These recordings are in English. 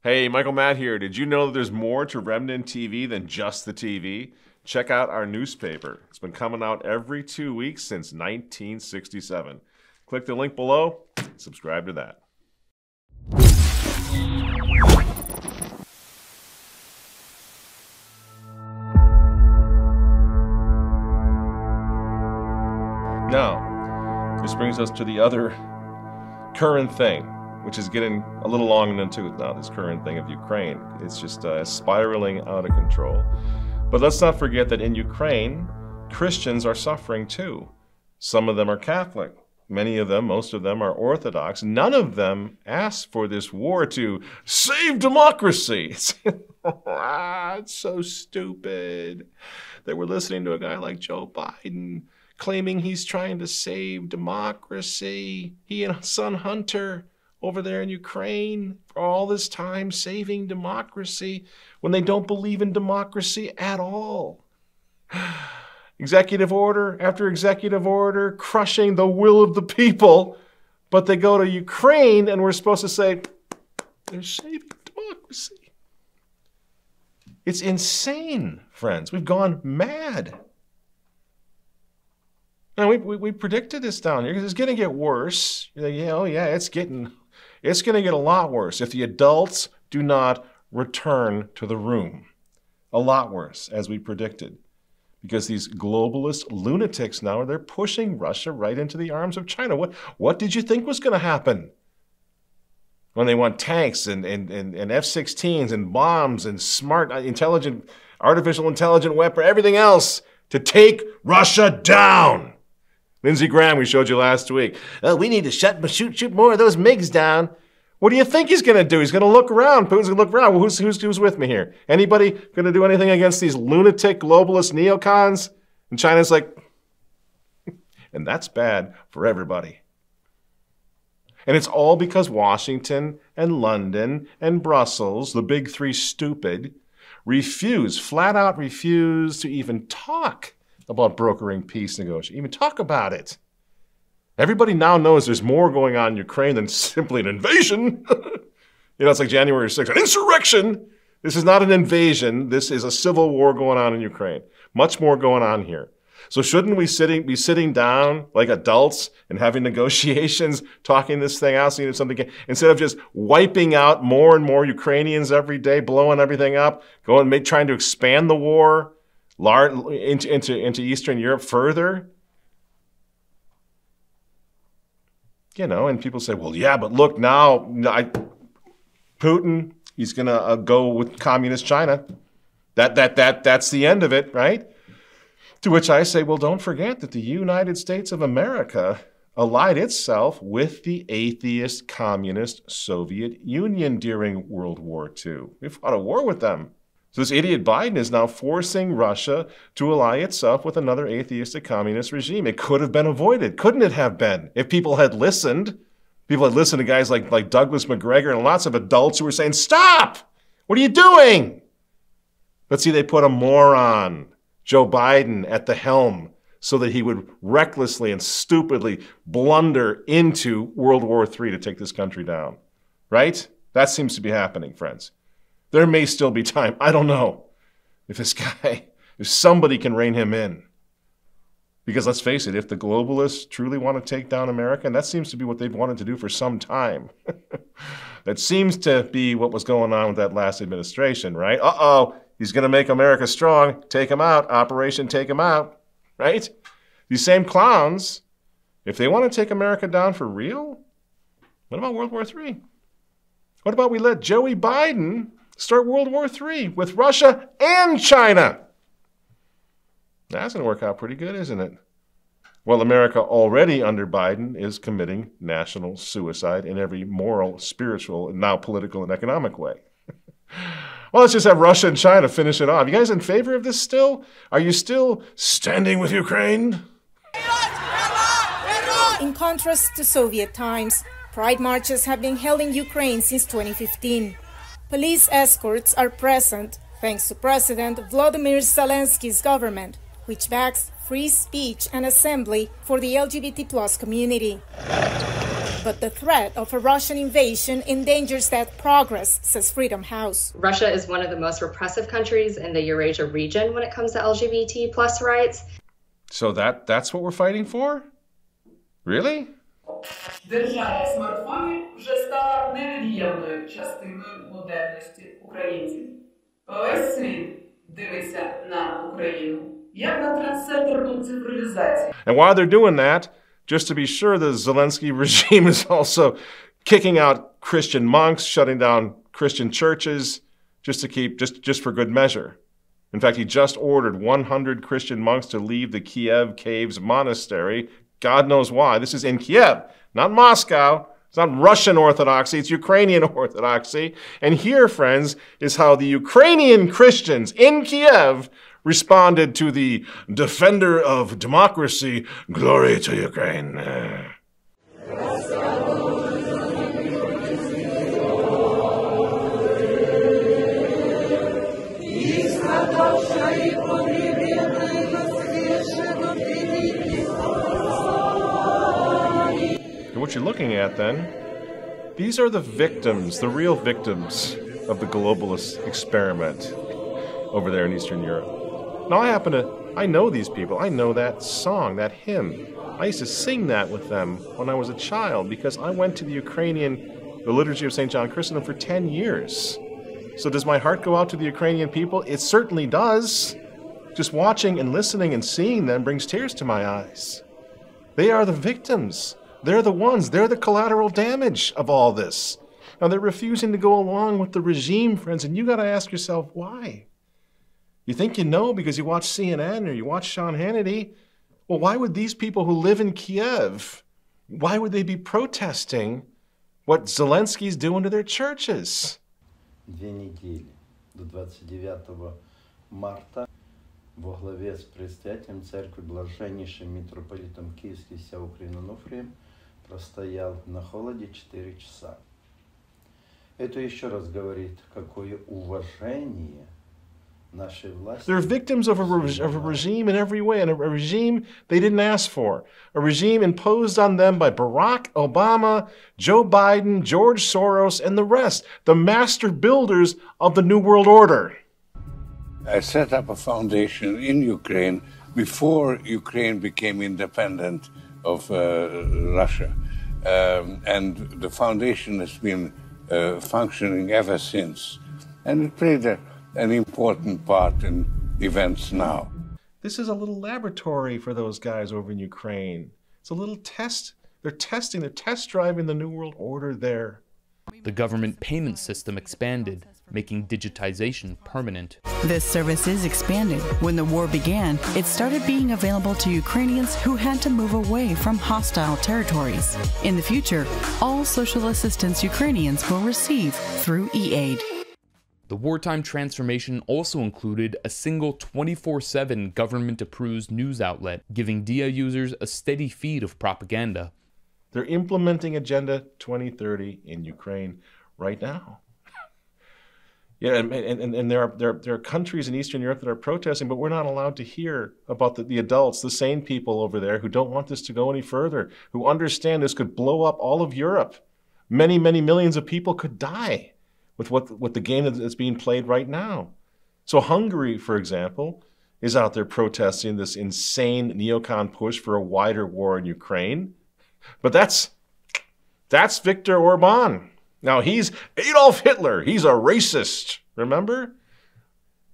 Hey, Michael Matt here. Did you know that there's more to Remnant TV than just the TV? Check out our newspaper. It's been coming out every 2 weeks since 1967. Click the link below, subscribe to that. Now, this brings us to the other current thing, which is getting a little long in the tooth now, this current thing of Ukraine. It's just spiraling out of control. But let's not forget that in Ukraine, Christians are suffering too. Some of them are Catholic. Many of them, most of them, are Orthodox. None of them asked for this war to save democracy. It's so stupid that we're listening to a guy like Joe Biden claiming he's trying to save democracy. He and his son Hunter over there in Ukraine for all this time saving democracy when they don't believe in democracy at all. Executive order after executive order crushing the will of the people, but they go to Ukraine and we're supposed to say, they're saving democracy. It's insane, friends. We've gone mad. Now, we predicted this down here because it's going to get worse. You're like, yeah, oh yeah, it's going to get a lot worse if the adults do not return to the room. A lot worse, as we predicted. Because these globalist lunatics now, they're pushing Russia right into the arms of China. What did you think was going to happen? When they want tanks and F-16s and bombs and smart, intelligent, artificial intelligent weapon, everything else to take Russia down. Lindsey Graham, we showed you last week. Oh, we need to shoot more of those MiGs down. What do you think he's going to do? He's going to look around. Putin's going to look around. Well, who's with me here? Anybody going to do anything against these lunatic globalist neocons? And China's like, and that's bad for everybody. And it's all because Washington and London and Brussels, the big three stupid, flat out refuse to even talk about brokering peace negotiations, even talk about it. Everybody now knows there's more going on in Ukraine than simply an invasion. It's like January 6th, an insurrection. This is not an invasion. This is a civil war going on in Ukraine. Much more going on here. So shouldn't we be sitting down like adults and having negotiations, talking this thing out, seeing if something instead of just wiping out more and more Ukrainians every day, blowing everything up, trying to expand the war into Eastern Europe further? And people say, well, yeah, but look now, Putin, he's going to go with communist China. That's the end of it, right? To which I say, well, don't forget that the United States of America allied itself with the atheist communist Soviet Union during World War II. We fought a war with them. So this idiot Biden is now forcing Russia to ally itself with another atheistic communist regime. It could have been avoided, couldn't it have been? If people had listened. People had listened to guys like Douglas McGregor and lots of adults who were saying, stop! What are you doing? But see, they put a moron, Joe Biden, at the helm so that he would recklessly and stupidly blunder into World War III to take this country down. Right? That seems to be happening, friends. There may still be time. I don't know if somebody can rein him in. Because let's face it, if the globalists truly want to take down America, and that seems to be what they've wanted to do for some time. That seems to be what was going on with that last administration, right? Uh-oh, he's going to make America strong. Take him out. Operation Take Him Out, right? These same clowns, if they want to take America down for real, what about World War III? What about we let Joey Biden start World War III with Russia and China? That's going to work out pretty good, isn't it? Well, America already under Biden is committing national suicide in every moral, spiritual, and now political and economic way. Well, let's just have Russia and China finish it off. You guys in favor of this still? Are you still standing with Ukraine? In contrast to Soviet times, pride marches have been held in Ukraine since 2015. Police escorts are present thanks to President Volodymyr Zelenskyy's government, which backs free speech and assembly for the LGBT+ community. But the threat of a Russian invasion endangers that progress, says Freedom House. Russia is one of the most repressive countries in the Eurasia region when it comes to LGBT plus rights. So that's what we're fighting for? Really? Державні смартфони вже стала невід'ємною частиною модерності українців. Весь світ дивиться на Україну як на трансцентрну цифровізацію. And while they're doing that, just to be sure, the Zelenskyy regime is also kicking out Christian monks, shutting down Christian churches, just for good measure. In fact, he just ordered 100 Christian monks to leave the Kiev Caves monastery. God knows why. This is in Kiev, not Moscow. It's not Russian Orthodoxy, it's Ukrainian Orthodoxy. And here, friends, is how the Ukrainian Christians in Kiev responded to the defender of democracy. Glory to Ukraine. And what you're looking at then, these are the victims, the real victims of the globalist experiment over there in Eastern Europe. Now I know these people. I know that song, that hymn. I used to sing that with them when I was a child because I went to the Liturgy of St. John Chrysostom for 10 years. So does my heart go out to the Ukrainian people? It certainly does. Just watching and listening and seeing them brings tears to my eyes. They are the victims. They're the ones. They're the collateral damage of all this. Now they're refusing to go along with the regime, friends, and you got to ask yourself why. You think you know because you watch CNN or you watch Sean Hannity. Well, why would these people who live in Kiev, why would they be protesting what Zelensky's doing to their churches? 2 недели до 29 марта во главе с предстоятелем церкви блаженнейшим митрополитом Киевским вся Украина Онуфрием простоял на холоде 4 часа. Это еще раз говорит, какое уважение нашей власти. They're victims of a regime in every way, and a regime they didn't ask for. A regime imposed on them by Barack Obama, Joe Biden, George Soros, and the rest, the master builders of the New World Order. I set up a foundation in Ukraine before Ukraine became independent of Russia. And the foundation has been functioning ever since. And it played an important part in events now. This is a little laboratory for those guys over in Ukraine. It's a little test. They're test driving the New World Order there. The government payment system expanded, making digitization permanent. This service is expanding. When the war began, it started being available to Ukrainians who had to move away from hostile territories. In the future, all social assistance Ukrainians will receive through e-aid. The wartime transformation also included a single 24/7 government-approved news outlet, giving DIA users a steady feed of propaganda. They're implementing Agenda 2030 in Ukraine right now. Yeah, and there are countries in Eastern Europe that are protesting, but we're not allowed to hear about the adults, the sane people over there who don't want this to go any further, who understand this could blow up all of Europe. Many, many millions of people could die with the game that's being played right now. So Hungary, for example, is out there protesting this insane neocon push for a wider war in Ukraine. But that's Viktor Orban. Now, he's Adolf Hitler. He's a racist, remember?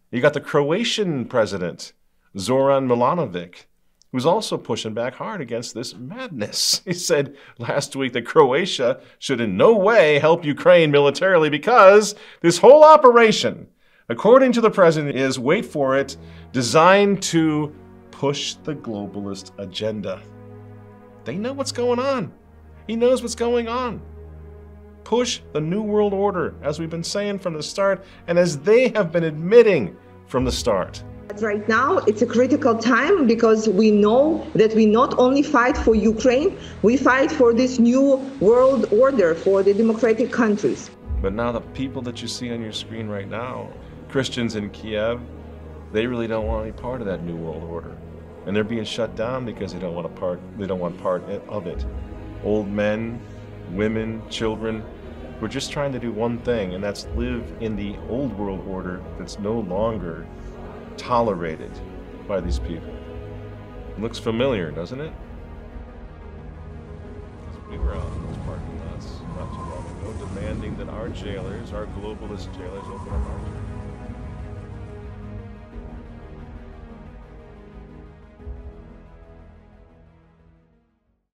You got the Croatian president, Zoran Milanovic, who's also pushing back hard against this madness. He said last week that Croatia should in no way help Ukraine militarily because this whole operation, according to the president, is, wait for it, designed to push the globalist agenda. They know what's going on. He knows what's going on. Push the New World Order, as we've been saying from the start, and as they have been admitting from the start. Right now, it's a critical time because we know that we not only fight for Ukraine, we fight for this new world order for the democratic countries. But now the people that you see on your screen right now, Christians in Kiev, they really don't want any part of that new world order. And they're being shut down because they don't want part of it. Old men, women, children, who are just trying to do one thing, and that's live in the old world order that's no longer tolerated by these people. It looks familiar, doesn't it? We were out in those parking lots not too long ago demanding that our jailers, our globalist jailers, open up our jails.